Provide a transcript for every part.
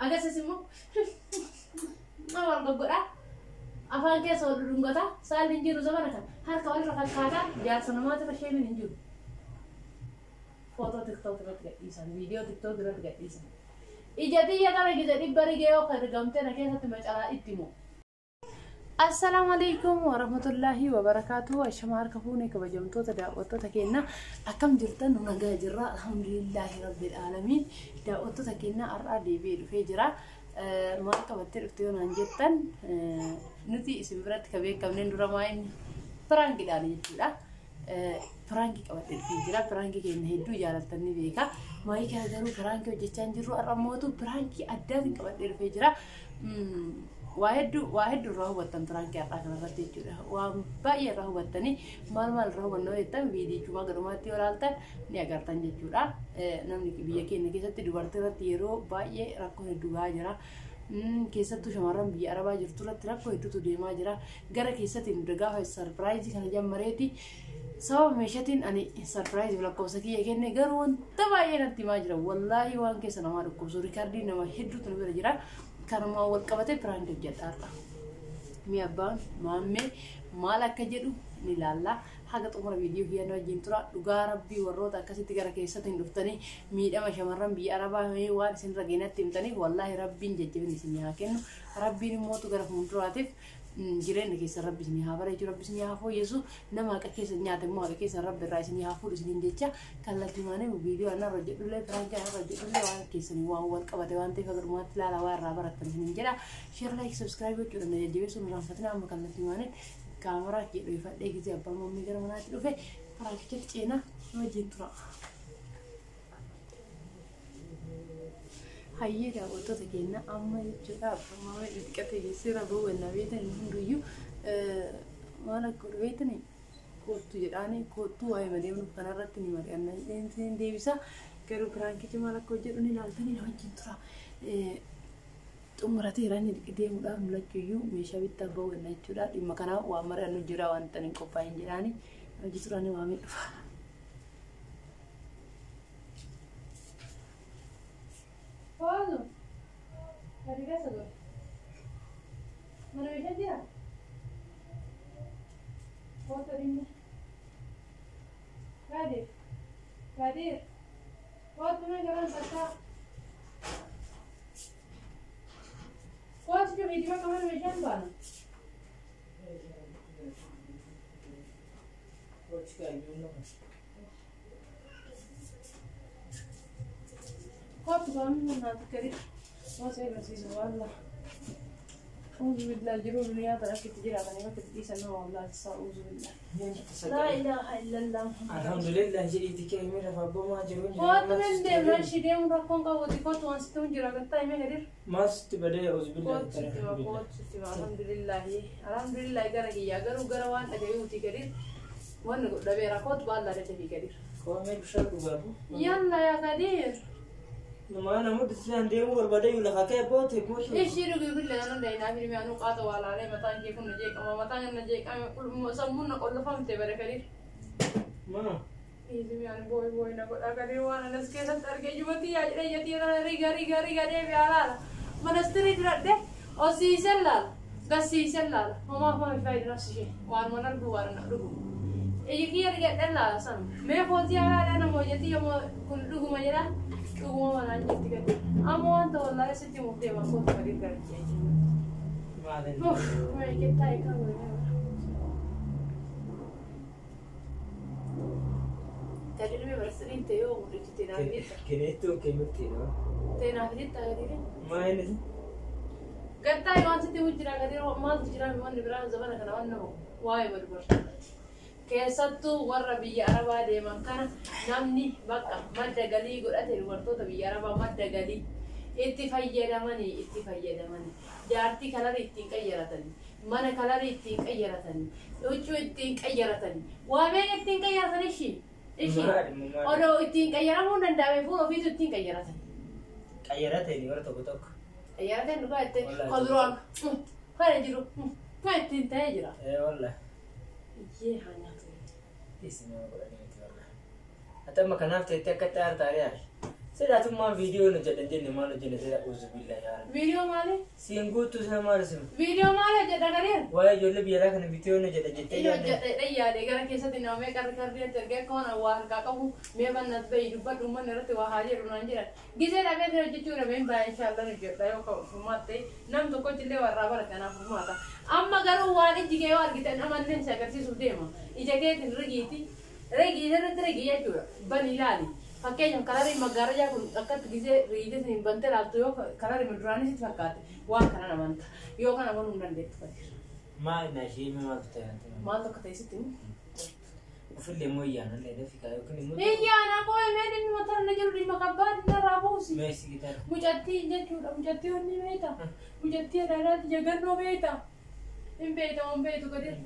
Agak sesimu. Awal gogora. Afaan keessa wal dhungata saal hin jiru zamana kan harka wal fakkaata jaarsa namaatu fasheen hin jiru. Foto TikTok irratti gadhiisan, viidiyoo TikTok irratti gadhiisan. Ija xiyya kana gisa dhibba rigee yoo argamte na keessatti macalaa itti himu. Assalamu alaikum warahmatullahi wabarakatuh. Ashama harka fuune kabajamtoota daawwattoota keenya akkam jirtan nu nagaa jirra alhamdulillahi rabbil alamin. Daawwattoota keenya har'a deebi'ee dhufee jira. Maal qabattee dhuftee yoo naan jettan nuti isin biratti ka beekamneen dura maa'in piraankiidhaan jechuudha. Piraanki qabattee dhufee jira. Piraanki keenya hedduu jaalatanii beeka. Maayii kana garuu piraanki hojjechaa hin jirru har'a mootu piraanki addaatiin qabattee dhufee jira. واحد الرهوة تنتران كأرا كنا رتي جوده وباقي الرهوة تاني مال الرهوة نوع يتم فيديو شو ما قدماتي ورالته نيجار تانجي جوده نمني كبيا كي نكيسة تدوار تيرو باقي ركوه دوغا جرا كيسة تو شمارم بيا أربعة جرتورة تركوه itu tuh dia majera gara كيسة تندرجا هاي surprise كنا جام مريتي سوا مشيتين أني surprise ولا كوسكي يكين نجارون تبايا نتي ماجرا والله وان كيسة نمارو كوسوري كاردي نما هيدو تنبير جرا كانوا ما أول كبتة براند جد أرتا ميابان مامي مالك كجدو نلالا حاجة تمر فيديو هي نوع جنترا لقارب بي وروتا كسي تجارة كيسة تندفتني ميدا ما شمرن بي أربعة هي وار سن رجينا تمتني والله ربي جدّي سنيها كأنه ربي نموت وقرف منتراتف جيران كيسة ربي سنيها برا يجوا ربي سنيها فو يسوع نما كيسة نيات ما كيسة ربي راي سنيها فو سنين جتّا كلا تمانه فيديو أنا رجع دولة فرانك أنا رجع دولة وان كيسة نيوان وان كبده وان تفكر ما تلا لا وار رابر تنين جرا شير لايك سبسكرايب وجونا نجيب سون رافقنا أما كلا تمانه كاميرا كيلو يفعل كذي أبغى مامي كرا منات لوفه فرانك جتّينا ما جنترا هاي ده وقت تكينا أما يجوا أما يتكتب يصير أبوه النبي تنين ريو ما أنا كرويتني كوتو جراني كوتو هاي مديم نفنارتني مري أنا إنسان ديوسا كرو برانكي جمال كوجروني نالتني نوع جنترا تمرتي راني كده مدا ملكيو ميشا بيتا أبوه النجورا دي مكانا وامر أنو جرا وانتني كوباين جراني جتراني وامي Paulo, hari biasa tuh. Mana bisa dia? Foto ini. Kadir. Foto mana jalan baca. Foto sih video kamera bisa mana? Foto sekali dulu. خاطر أنا تكريت ما سوي بس والله أعوذ بالله جرور الرياضة أكيد تجري على ما تبدي سنة والله أعوذ بالله لا إله إلا الله الحمد لله جريتي كاميرا فابوما جرون خاطر من ده ماشي ده مرقم قوتي خاطر وانستون جرا قلت أي مهدير ما استبدأ أعوذ بالله الحمد لله جرى يا جروان أجيوتي كرير وانا قلت بيرا خاطر بالله رجلي كرير كوامي بشرط بابو يلا يا كدير ما أنا مدة سنين ديمو بربادي ولا خاكي بوتي كوش إيش يروي بالله أنا داينا في المعنى قاطع ولا عليه متان كيكون نجيك أما متان نجيك أنا كل سمونا كل فهمت بركالي ما إيه يعني بوي نقول أكالي وانا نسكت أرجع جوتي يجي ريجا ده بيعلا ما نستري ترده أو سيسلال بس سيسلال ما في فايدة نفس الشيء وان ما نرجو وانا نرجو إيه كي أرجع دللا سام ما فوزي على أنا موجتي يوم كل رجو ما يلا رجو ما نانجي تكتي أما أنت والله ستي مكتئب ما كنت مريض كرتي ما أدري ما يكتاي كم تجربة برسلين تيو مريض تنافيت كنيتو كمتينو تنافيت تغيرين ما هني قطعي وان ستي وجرا غير ما تجرا من بران زمان كان انه واي بربر كيساتو ور بي عربا دي من كان نمني بقى مد غلي غدته ورتو تبي عربا مد غلي اتفيدمني جارتي كلر اتقيرتني من كلر اتقيرتني وجو اتقيرتني وامين اتقيرتني شي ايش اولو اتقيرمون دندامي فولو في اتقيرتني قيرتني ورتو بتوك قيرتني دغات قدران خرجوا ما تنتهجرا اي والله يي هانا اسمه والله حتى ما كان نفته تكتار تاريخ سيدا ما فيديو نجد جن ما نجد سيدا أعوذ بالله يا رب فيديو مالي سينقول تسمع ما رسم فيديو مالي جدا غرير واي جل بيلا كان فيديو نجد جت iyo yaade gara keessatti namee qarqarree tergee koona waan qaqqabu mee bannat bayi dubbadhu man irratti waa haa jedhu naan jedhan gisee dhabee jira jechuudha mee baa inshallah ni jedha yoo ka fumatte nam tokko illee warraa bara kanaaf fumata amma garuu waan iji kee yoo argitan amanteen si agarsiisuuf deema ija keetiin rigii irratti rigii jechuudha ban ilaali fakkeenyaaf kararii maggaarajaa kun akkatti gisee rigiitiin bantee laaltu yoo kararii muduraanis itti fakkaate waan kana namanta yoo kana amanuu hin dandeettu fadhiisa. ما إن شيء ما كتير ما تقطع ستين وفي اللي مو يعني اللي ده في كايو كني مو إيه أنا أقول ما أدري مثلا نجرب المكبات نرابوسي ماشي كتير مجتي جتوا مجتي هني بيتا مجتي رأيت جعانو بيتا إن بيتا أم بيتو كده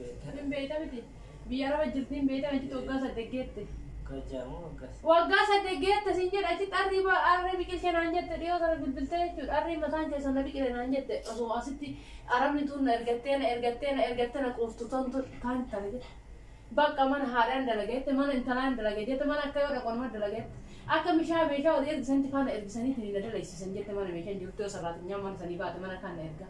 إن بيتا بيتي بيارا بجتين بيتا بيجي توقع سدقيت كجامو كاس وقع سدقيت سنجر أجت أريبا أريبي كل شيء نانجت تريو ترى بالبلتة أريب مثلا كذا نبي كده نانجت أصو أستي أرامي تون إرجعتنا كوفتون كان ترى بقى من هارن دلقيت من إنتلان دلقيت من أكيد أقول ما دلقيت أكمل مشاه بيجا ودير سنتي كان إرجسني تني ندل ليس سنجت من مشان جبتوا سرات نيامان سني بعد من كان إرجع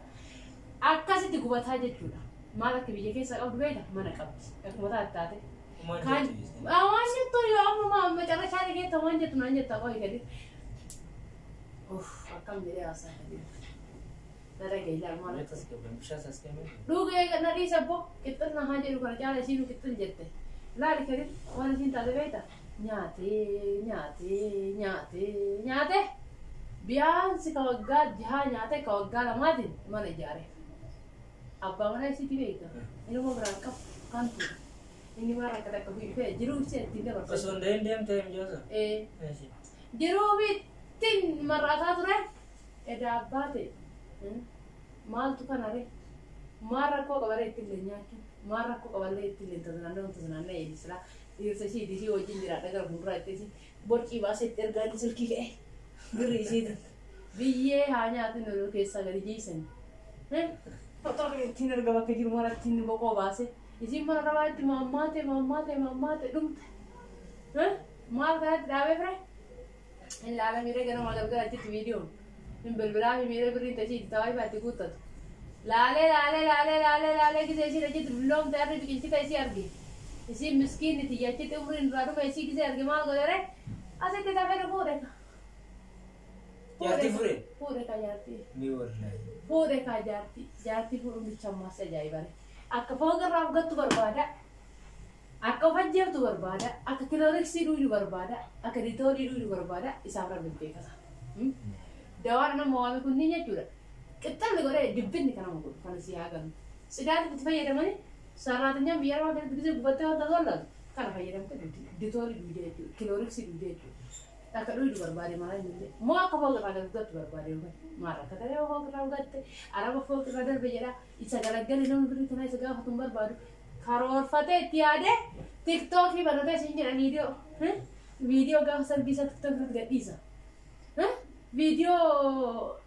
أكاسي تقوى تاجت جولا ما لك بيجي كيس أو بيدا ما نكبس أكمل تاتي كان أواني تو يوم ما جرى شاري كي تمانجة تمانجة تقوى كذي أوف أكمل دي أصلا كذي ترى كذي لا ما تسكبن مش أسكبن دوغي نادي سبو كتنا هاجر وكنا جالس شيلو كتن جته لا لكريم وانا سين تادي بيتا نياتي بيان سكوغا جها نياتي كوغا لمادين ما نجاري أبا ما نسي تبيتا إنه ما برانك كانتو إني ما رانك تك بيجي في جروب سين تيجي برا بس وندين ديم تيم جوزا إيه ماشي جروبي تين مرات هذا إذا أباتي maal tu kan are mara ko kabare tille nyaaki mara ko kabare tille tazananda edisla dirse si disi wajin dira daga bunra tesi borki base tergani sulki ke giri si biye hanya atin no ke sagari jisen foto ke tiner ga ke jiru mara tin boko base isi mara rawati mamate dum mal ga dawe fre en la mire ga no magal ga tit video من بالبلاد ميري برين تجي تواي باتي كوتت لا كذا شيء رجيت بلوم تعرف كذي كذي أرجع يصير مسكين نتيجة تمرين رادو ما يصير كذي أرجع ما قدره أصلا كذا فين بورك جارتي فري بورك جارتي ميورنا بورك جارتي بورك بيشمع سجاي بره أكفاق الراب قط بربادا أكفاق جاب تو بربادا أككلورك سيرو بربادا أكريتوري بربادا إسافر بالبيكا دوارنا موامي كنينيا جورا كتر لغوري دبين كنا مقول كنا سياقن سيدات بتفيا دماني ساراتنيا بيار ما كده بيجي بتوه تدولل كنا فيا دم كده ديتوري بيجي كيلوريك سي بيجي أكلوا يدور باري ما ينزل ما أكفاق على الغد باري ما ركض عليه هو كلا الغد أنا بفوق الغد بيجرا إسقال الجل لون بري كنا إسقال ختم بارو خارور فتى تياده تيك توك هي برداشت سنجر فيديو كهسر بيسا تيك توك رد جديسا فيديو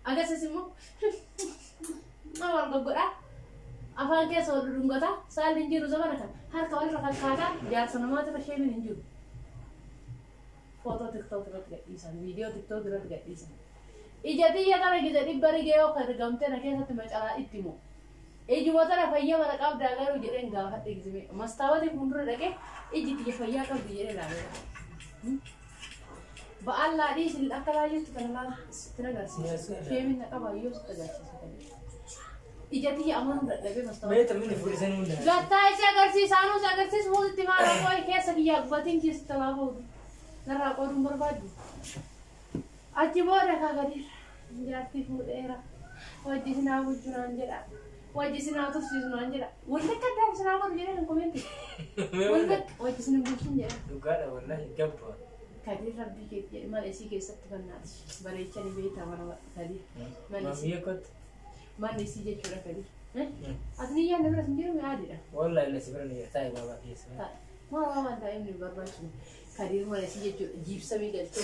agak sesimu awal gagura afan ke so dungata sal hinjiru zamana kan har kawal rakal kaga jar sanama ta shemi hinjiru foto tiktok rat ga isa video tiktok rat ga isa ijati ya kana gizadi bari ge o kar gamte na ke sat macala ittimo eji wata na fayya mara qab da garu jeden ga hadde gizme mastawati mundur dake eji ti fayya ka biyere la بقى دي الأكل عايز تكلم تناقص شيء من أبغى يوز تجاسس إجتي أمان لبي مستوى ما يتمنى فريسان ولا جاتا إيش أغرسي سانو أغرسي سمول تمارا كوي كيس كيا باتين كيس تلاقو نرى قرون بربادو أجيبورة كاغدير جاتي فود إيرا وجسنا وجنا أنجلا وجسنا تفسيرنا أنجلا ولك كده سنا ورجينا نكومنتي ولك وجسنا بوشين جلا دوكالا والله كبر كدير ربي كي ما ليسي كي ستبناش بريتشاني بيتا وانا كدير ما ليسي كنت ما ليسي جت ولا كدير أثني يا نبرة سنجيرو ما عادي والله اللي سبرني يحتاج بابا كيس ما دائما برباش كدير ما ليسي جت جيب سمي قلت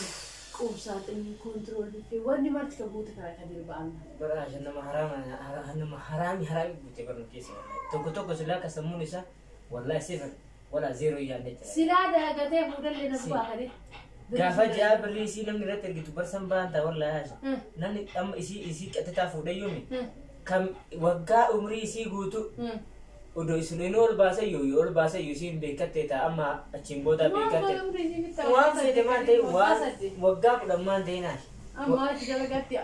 كوب ساعتين كنترول في ورني ما تكبوت كدير بعنا برا عشان ما حرامي بتبرن كيس توكو سلاك سموني سا والله صفر ولا زيرو يعني سلا ده قتيه مودل اللي نسوا كدير gaafa jaa birrii isii namni irratti ergitu barsan baanta wallahi haasha namni amma isii qaxataa fuudhee yoomi kam waggaa umrii isii guutu udo isin ol baasa yoo ol baasa yoo isin beekatte ta amma achiin booda beekatte waan fedhe maan ta'e waggaa kudhan maan ta'e naash amma dalagatti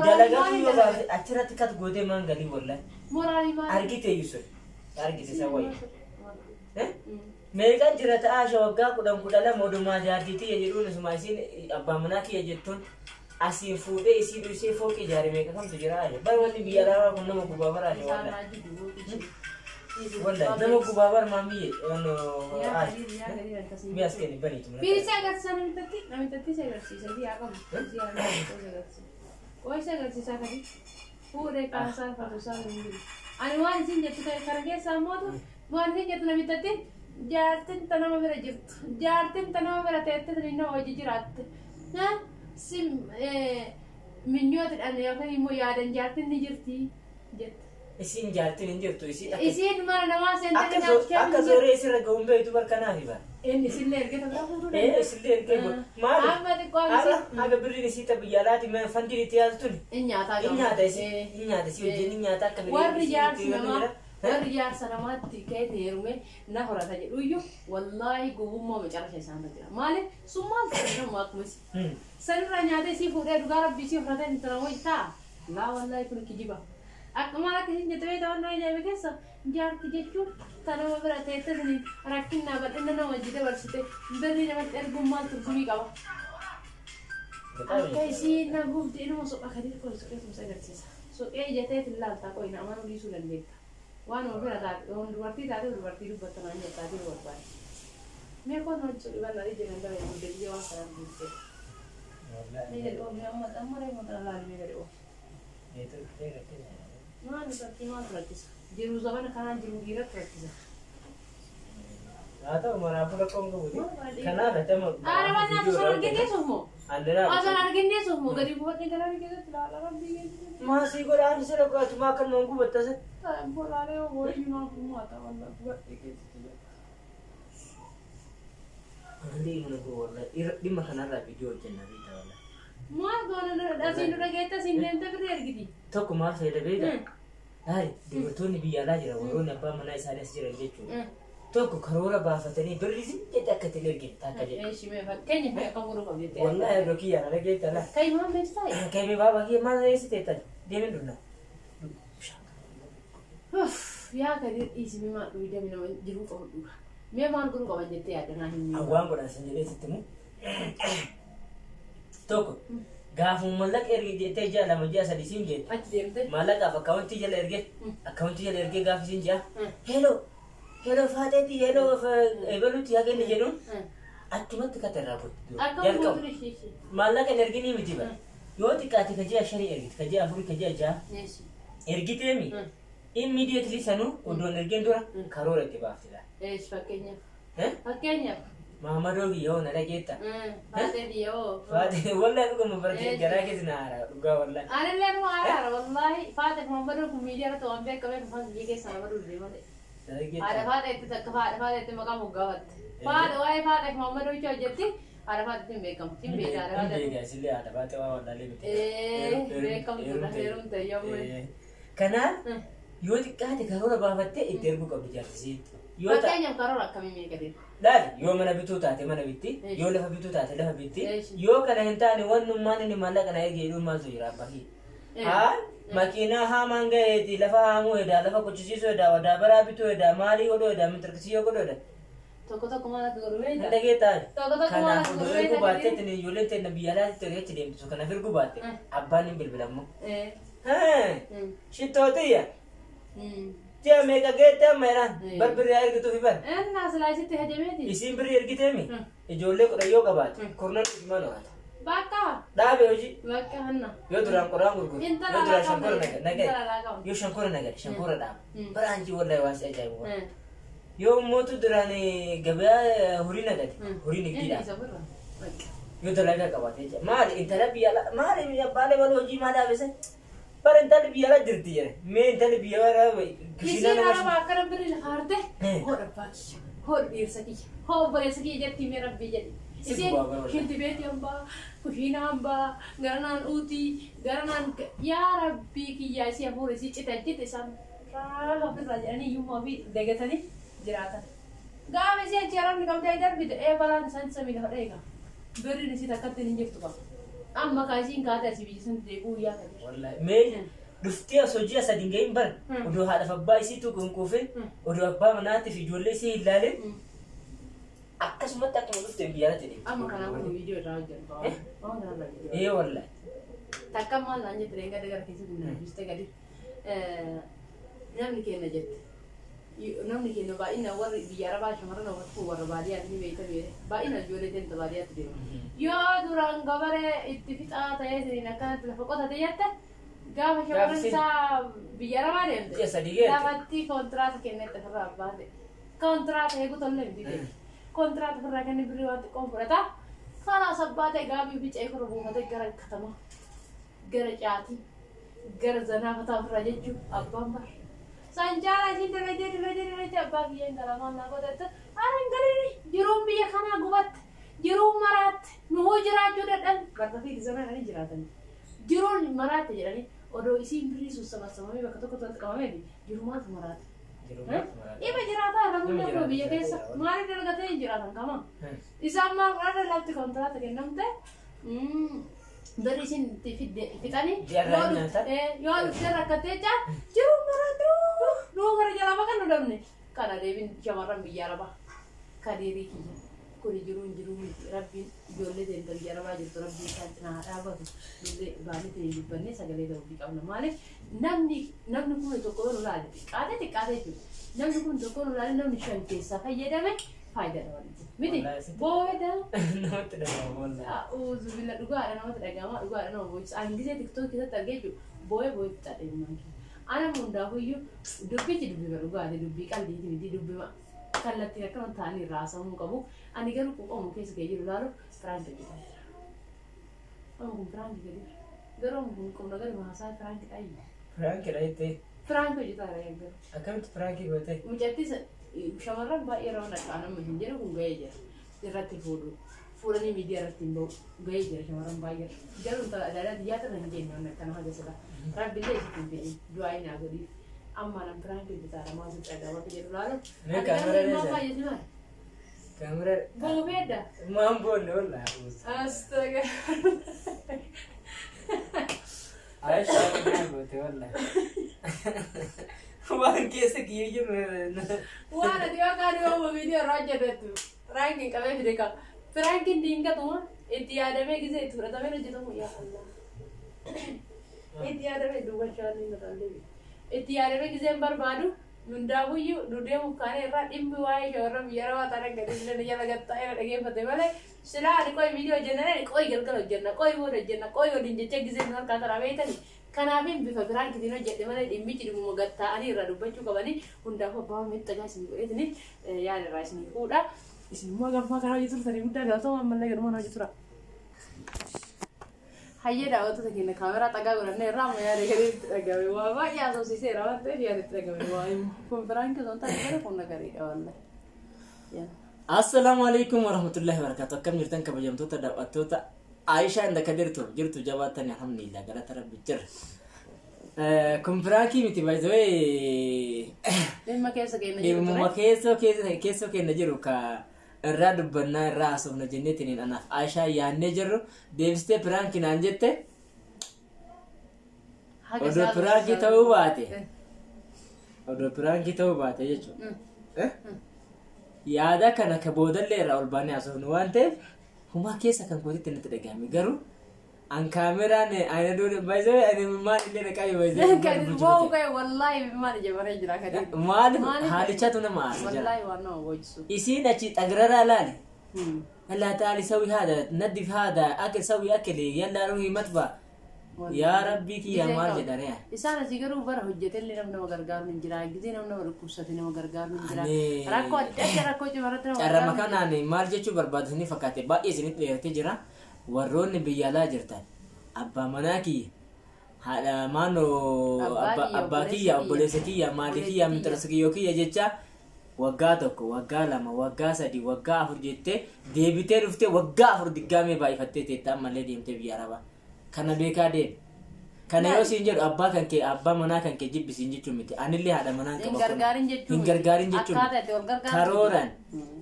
dalagatti yoo baase achirratti kat gootee maan galii wallahi moraali maan argite yusuf argite sawai meeqa jira ta'aasha waggaa kudhan lama odumaa jaartiitii jedhuun isuma isin abbaa manaa kiyya jettuun asiin fuudhee isii dhuisee fooqi ijaare meeqa kamtu jira aje bar wanni biyya alaa kun nama gubaa baraate wallahi nama gubaa bar maamiyye ono miyaas kenni baniitu fiirisi agarsiisa namitatti si agarsiisa biyyaa qabu si agarsiisa kadi fuudhee kaasaa fatuusaa hin ani waan isin jettu ta'e kara keessaa mootu waan isin jettu namitatti jaartin tanama bira jirtu jaartin tanama bira teette tanina hojii jiraatte sim minyootidhaan yookaan immoo yaadan jaartin ni jirti jette isin jaartin hin jirtu isin mana namaa seentanii akka zooree isirra ga'uun beektu barkanaafi bara inni isillee ergeta bira fuudhuu isillee ergee maali amma xiqqoo abisi aga birriin isii ta biyya alaati fandiin itti yaastun nyaataa isii wajjin nyaata akka warri jaarsa namaatti ka'ee heerume na horata jedhuyyuu wallaahi gowwummaa macarasha isaanii jira maaliif summaan nama akkumisi sanirraa nyaatee isii fuudhee dhugaa rabbii isii fudhatee hin tana wayii laa wallaahi kun kijiba akkuma akkasiin jettee ta'annoo ajaa'iba keessa jaarti jechuun tanama bira teette sanii rakkinnaa bal'inna nama wajji dabarsite birrii namatti erguun maal turtumii qaba akka isii na guubdee nama soqa kadii qoy soqee tumsa agarsiisa soqee ijatee filaaltaa qoy na amanuu dhiisuu dandeetta waan ofirra taate dubartii taate dubartii dubbattanaan jettaatii barbaade mee koon hojjetu dhibannaa jiran bara guddee waan kanaan guuttee mee jedhe oomishee amma reemmoo tana laali mee jedhe maal irratti maal rakkisa jiru zabana kanaan jiru dhiirratti rakkisa haa ta'u manaafuu rakkoon qabuti kanaaf atama waan naatu sana arginneesuuf moo andana sana arginneesuuf moo gadi buufadhee galaanii keessatti laala rabbii keessatti maasii godhaan isa rakkaatu maa kan noon gubattase bolaalee hojii maaf maata walla buufadhee keessatti Andi mana gua wallahi dhimma kanarraa viidiyoo hojjennaa beektaa wallahi maal goona asiin dura geetta siin deemte birrii ergiti tokko maal fayyada beektaa hayi dubartoonni biyya alaa jira warroonni abbaa manaa isaanii as jiran jechuudha tokko karoora baafatanii birrii jedhe akka itti ergite takka jedhe shimee fakkeenya fi akka muruu qabdee wallahi yeroo kiyyaa ala geetta la kai maan beektaa kai baaba kiyya maal eessite tan deemin dunna yaa kadir dhiisime maa dhuyi deemi nama jiruu qabu dhuga mee maal godhuu qaban jettee yaadanaa hin awwaan godhan san jedhee sitti mu tokko gaafuma mallaqa erge jettee ji'a lama ji'a sadii siin jette achi deemte mallaqaaf akkaawuntii jala erge gaafa siin ji'a heloo faateetii heloo ebaluutti haa kenni jedhuun achumatti katarraa kutti jalqabu mallaqa hin erginii miti bara yoo xiqqaate ka ji'a shanii ergite ka ji'a afurii ka ji'a ja'a ergiteemi immediately sanuu oddoon ergeen dura karoora itti baaftidha fakkeenyaaf Mahamadoo biyyoo na dhageetta. Faatee biyyoo. Faatee wallahi dhuguma baratee garaa keessa na haara dhugaa wallahi. Anillee nu haara wallahi faatee Mahamadoo kun miidiyaa ta'uu waan beekamee dhufan biyya keessa nama dullee malee. Haadha faatee itti takka faatee itti maqaa moggaafatte. Faatee waa'ee faatee Mahamadoo itti hojjetti haadha faatee ittiin beekamu. Ittiin beekaa haadha faatee. Beekaa isillee haadha faatee waa wallaalee miti. Beekamtuudha heeruun ta'e yommuu. Kanaaf yoo xiqqaate karoora baafattee itti erguu qabdi jaallatisiitti. Fakkeenyaaf karoora akkamii meeqatee? Laali yoo mana bituu taate mana bitti yoo lafa bituu taate lafa bitti yoo kana hin taane wannummaan inni maallaqa na ergee jedhuun maaltu jira abbaa haa makiinaa haamaan ga'eeti lafa haamuu edaa lafa qochisiisuu edaa wadaa baraa bituu edaa maalii godhuu edaa mitirkisiyoo godhuu edaa tokko maal akka godhu beektaa? Dhagee taa'e kanaaf odoo erguu baattee ittiin ijoolleen ta'e biyya alaatti ergeetti deemtu kanaaf erguu baatte abbaan hin bilbilammoo shittootiyya Tia mega gete meran berberi air gitu fiban. Enak selagi teh aja meti. Isi beri ergi mi. Ijolle ko dayo kabat. Korner di mana? Baka. Dah beoji. Baka hanna. Yo durang gurgur. Yo durang shankor naga. Yo shankor naga. Shankor dah. Beranji wallahi wasi aja gua. Yo motu durane gabaya huri naga. Huri nigi dah. Yo dalaga kabat aja. Mal intera biala. Mal ya bale bale oji mana bese. पर इंतल बियाला दिरती है मैं इंतल बियाला किसी ना बाकर बिरी लखारते हो रब्बा हो बीर सकी हो बरे सकी जत्ती मेरा बिजली شنت بيتي أمبا كوشينا أمبا غرنان أوتي غرنان يا ربي كي يا سي أفور سي تجت إسان راح في الرجاني يوم ما في دقتني جراتا قام سي أجرام نكمل تايدر بيد بلان سان سمي ده ريكا بري نسي تكتر نجفتوا أما كاسين كاتا سي بيجسن تقول يا كده والله مين دفتي أسوجي أسدين جايين بر ودو هذا فباي سي تو كونكوفين ودو أبا مناتي في جولي سي هلالين أكاس ما تاكل دفتي بيانا تدي أما كنا نقول فيديو راجل إيه والله تكمل نانجي ترينغا دكار كيسو دنا بيسته كدي نامني كينا جت نامني كينا باينا ور بيارا باش مرنا وقت ور باليا تني بيتا بيه باينا جولي تن تباليا تدي يا دوران غبره اتفقا تايزري نكانت لفقوت تياتا قام شمرن سا بيارا بالهم يا صديقي دابتي كونترات كينا تفرا بعد كونترات هيكو تولم دي كونترات فرا كان بريوات كومبرتا خلاص أبغى قابي بيج أي كربو هذا جرى كتما جرى جاتي جرى زنا فتاة فرجتشو أبغى مر سانجارا جين رجع أبغى يين كلام أنا قلت أنا قلني جروم بيا خنا قبت جروم مرات نهو جرا جودة دم كذا في زمان أنا جراتني جروم مرات جراني ودو إسي بريسو سما سما مي بكتو كتو كمان جرومات مرات إيه بجراتا أنا قلنا بيا كيسا ما أنا درجتين جراتا كمان إذا ما أنا لابد كونترات كنمته دريسين في تاني يوم ترى كتيجا جرو مراتو نو خرج على مكان ندمني كان ريبين جمارم بياربا كاريري كيجا كوري جرو ربي جولة دين بياربا جت ربي كاتنا رابا جولة بعدين تيجي بني سجلة ده ربي كامل ماله نمني كم تقول ولا عادي كاده نمني كم تقول ولا نمني شو أنت سافي يدا مي فايدة ولا ميدي بوه ده نوت ده والله أوه زبيلا رجوع أنا ما ترجع ما رجوع أنا بويس أنجزي تكتو كذا ترجع جو بوه بتاعي مانكي أنا من ده هو يو دبي رجوع ده دبي كان دي دبي ما كان لا تيجي كمان ثاني راسه مو كابو أنا قالوا كم كيس كيجي لارو فرانك كده أنا مو فرانك كده قالوا مو كم نقول ما هسا فرانك أي فرانك رايتي فرانك جدا رايك أكمل فرانك قلتي مجتيس شمران بايرون أنا مهندير وعجير تراتي فورني ميديا رتيمبو عجير شمران باير جالون ترى دارا دياتر نهجين أنا كنا هذا سلا راب بيلي يسكتين دعاء ناقدي أما أنا فرانك بتاعي ما زلت أداوا كجير لارو كاميرا كاميرا بو بيدا ما بقول والله أستغفر عايش أنا قلت والله وان كيسه كيجي وانا ديوا كان يوم فيديو راجع ده فرانكين كمان فيديو فرانكين دينكا تو انتي ادمه كيسه تورا تمام نجدو يا الله انتي ادمه دوغا شاني نتالي انتي ادمه كيسه بربادو نداويو نديو كان را ديم واي شورم يروا تارا گدين نيا لگتا اي لگے پتے والے سلا کوئی ویڈیو جننے کوئی گل جننا کوئی وہ جننا کوئی ودين جچ كيسه نور کا تراويتني كنافين بفكران كثيرة جدا ما لدي ميجي بمجتة أني ردوبتشو كباني وندا هو بام متجاسي بقيتني يعني راسني كودا اسمه ما قام ما كانوا يجتروا ثاني كودا قالوا ما لقى ما نجترا هيا ده أوتو تكين الكاميرا تجاوب لنا رام يا رجال تجاوب وما يا سو سيسي رام تيجي يا تجاوب وايم كونفران كذا تجاوب كنا كاري والله السلام عليكم ورحمة الله وبركاته كم يرتن كبجم توتا دوتا عايشة عندك جرتو جواتني الحمد لله قالت ربي جر كمبراكي متي بايزوي لما كيسو كي نجرو كا الراد بنا الراس من جنتين أنا عايشة يعني نجرو ديفستي برانكي نانجته ودو برانكي تو باتي يجو يادا كان كبودل لي راول باني أصلا وانته هما كيسا كان كودي تنتدقامي قرو عن كاميرا أنا دون بايزوي أنا ما اللي نكاي بايزوي كان بوه كاي والله ما نجي مرة جرا كده ما حالي شاتونا ما والله وانا وجسو إيشي نشيت أقرر لالي هلا تعالي سوي هذا ندف هذا أكل سوي أكل يلا روحي متبا يا ربي كي يا مال جداريا إسانا سيجرو برا هجتة اللي نمنا مغرقار من جرا جدينا نمنا ركوسة نمنا مغرقار من جرا راكو راكو جمرتنا cara makana ni mal jechu barbad ni fakate ba izinit leerte jira warron biyala jirtan abba manaki hada mano abba ki ya boleseki ya maliki ya mitraseki yoki ya jecha waggaa tokko waggaa lama waggaa sadi waggaa afur jettee deebitee dhuftee waggaa afur diggaamee baay'ifattee teettaa malee deemtee biyya arabaa kana beekaa deemi. Kana yoo siin jedhu abbaa kan kee abbaa manaa kan kee jibbisiin jechuun miti anillee haadha manaa hin gargaarin jechuun karooran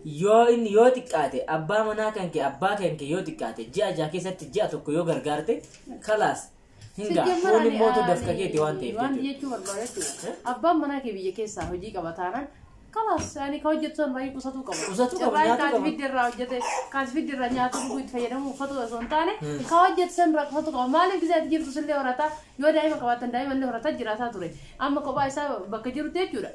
yoo xiqqaate abbaa manaa kan kee yoo xiqqaate ji'a jaha keessatti ji'a tokko yoo gargaarte kalaas hinga foon mootu dafka keeti waan ta'eef jechuudha. Abbaan manaa kee biyya keessaa hojii qaba taanaan kalaas yaani ka hojjetan baay'ee qusatu qaba nyaatu hojjete kaas fiddirraa nyaatu dhuguu itti fayyadamu uffatu osoo hin taane ka hojjetan qusatu qaba maaliif gizaati jirtu sillee horataa yoo daa'ima qabaatan daa'ima illee horataa jiraataa ture amma kophaa isaa bakka jirutti jechuudha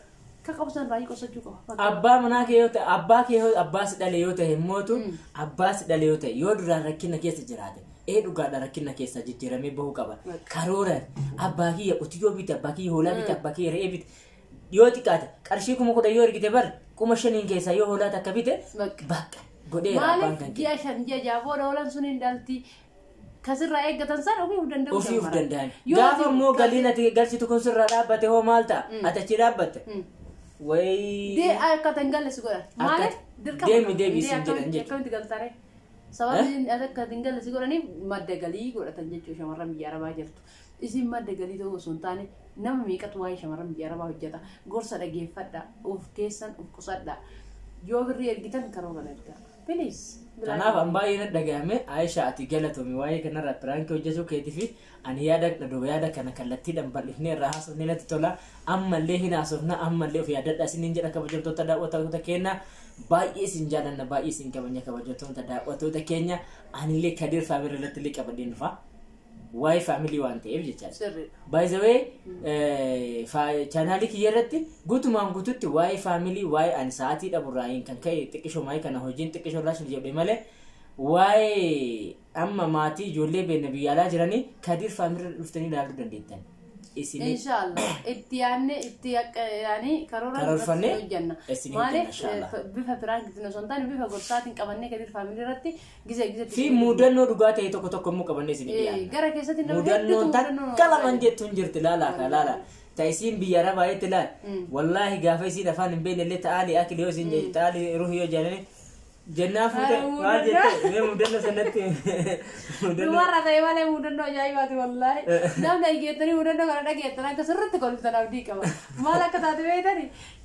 ka qabsan baay'ee qusachuu qaba. Abbaa manaa kee yoo ta'e abbaa kee abbaas dhale yoo ta'e mootu abbaas dhale yoo ta'e yoo duraan rakkina keessa jiraate dhugaadha rakkina keessa jijjiiramee bahuu qaba. Karooran abbaa kiyya qotiyyoo bite abbaa kiyya hoolaa bite abbaa kiyya re'ee bite yoo xiqqaate qarshii 10,000 yoo ergite bar 5,000 keessaa yoo hoolaa takka bite bakka godhee abbaan kan ji'a 5 ji'a 6 booda hoolaan sun hin dhalti kasirraa eeggatan san ofii of danda'an gaafa immoo galiin ati galchitu kun sirraa dhaabbate hoo maal ta'a ati achi dhaabbatte way akka tangalles godhan maaliif dirqama deemi isin jedhan akkamitti galtare sababni akka tangalles godhaniif madda galii godhatan jechuudha shamarran biyya arabaa jirtu. Isin madda galii ta'uu osoo hin taane nama meeqatu waa'ee shamarran biyya arabaa hojjeta gorsa dhageeffadha of keessan of qusadha yoo birrii ergitan karooran ergaa please. Kanaaf an baay'ee dhagahame Aisha ati galatoomii waa'ee kanarraa piraanki hojjechuu keetii fi ani yaada kana kallattiidhaan bal'ifnee irraa haasofnee natti tola ammallee hin haasofna ammallee of yaadadha isiniin jedha kabajamtoota daawwattoota keenya baay'ee isin jaalanna baay'ee isin kabajna kabajamtoota daawwattoota keenya anillee Kadir Family irratti illee qabadeen dhufa. Why family waan ta'eef jechaadha. By the way channel kiyyarratti guutumaan guututti why family why an sa'aatii dhaburraayin kan ka'e xiqqishoo maayii kana hojiin xiqqishoo laashin jedhe malee why amma maatii ijoollee beekna biyya alaa jiranii Kadir Family dhuftanii ilaaluu dandeettan. Inshallah itti yaani karoorfannee hojjanna maaliif bifa piraankitiin osoo hin taane bifa gorsaatiin qabannee Kadir Family irratti gizee fi mudannoo dhugaa ta'e tokko immoo qabannee isin dhiyaanna gara keessatti mudannoon takka laman jettuun jirti laala ta'isiin biyya arabaa itti laal wallaahi gaafa isiin afaan hin beekne illee ta'aalii akili yoo isin jedhe ta'aalii ruhii yoo jedhani jennaa fuute maal jette mee mudannoo sanatti dubarra ta'e malee mudannoo ajaa'ibaati wallaahi namni dhageettanii mudannoo kana dhageettan akka sirriitti kolftan abdii qaba maal akka taate beektani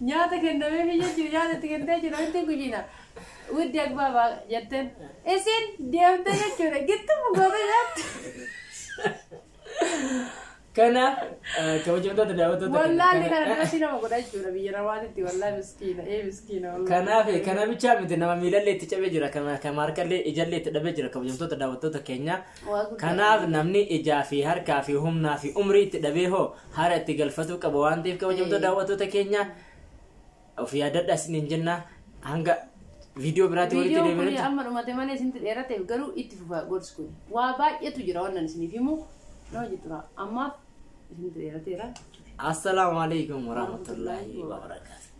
nyaata kennamee fi jechuudha nyaata itti kennitee jiru itti gujiina widdi agbaabaa jetteen isin deemte jechuudha gittuma goota nyaatti. Kanaaf kabajamtoota daawwattoota wallaahi kana biratti nama godhachuudha biyya namaatitti wallaahi miskiina kanaaf kana bichaa miti nama miilallee itti cabee jira kan harkallee ijallee itti dhabee jira kabajamtoota daawwattoota keenya kanaaf namni ijaa fi harkaa fi humnaa fi umrii itti dhabee hoo hara itti galfatuu qaba waan ta'eef kabajamtoota daawwattoota keenya of yaadadha isiniin jenna hanga viidiyoo biraatti walitti deebiin amma dhumate malee isinti dheerateef garuu itti fufa gorsi kun waa baay'eetu jira wannan isiniif himu noo jira ammaaf isinti dheerateera. Assalamu alaikum warahmatullahi wabarakatuh.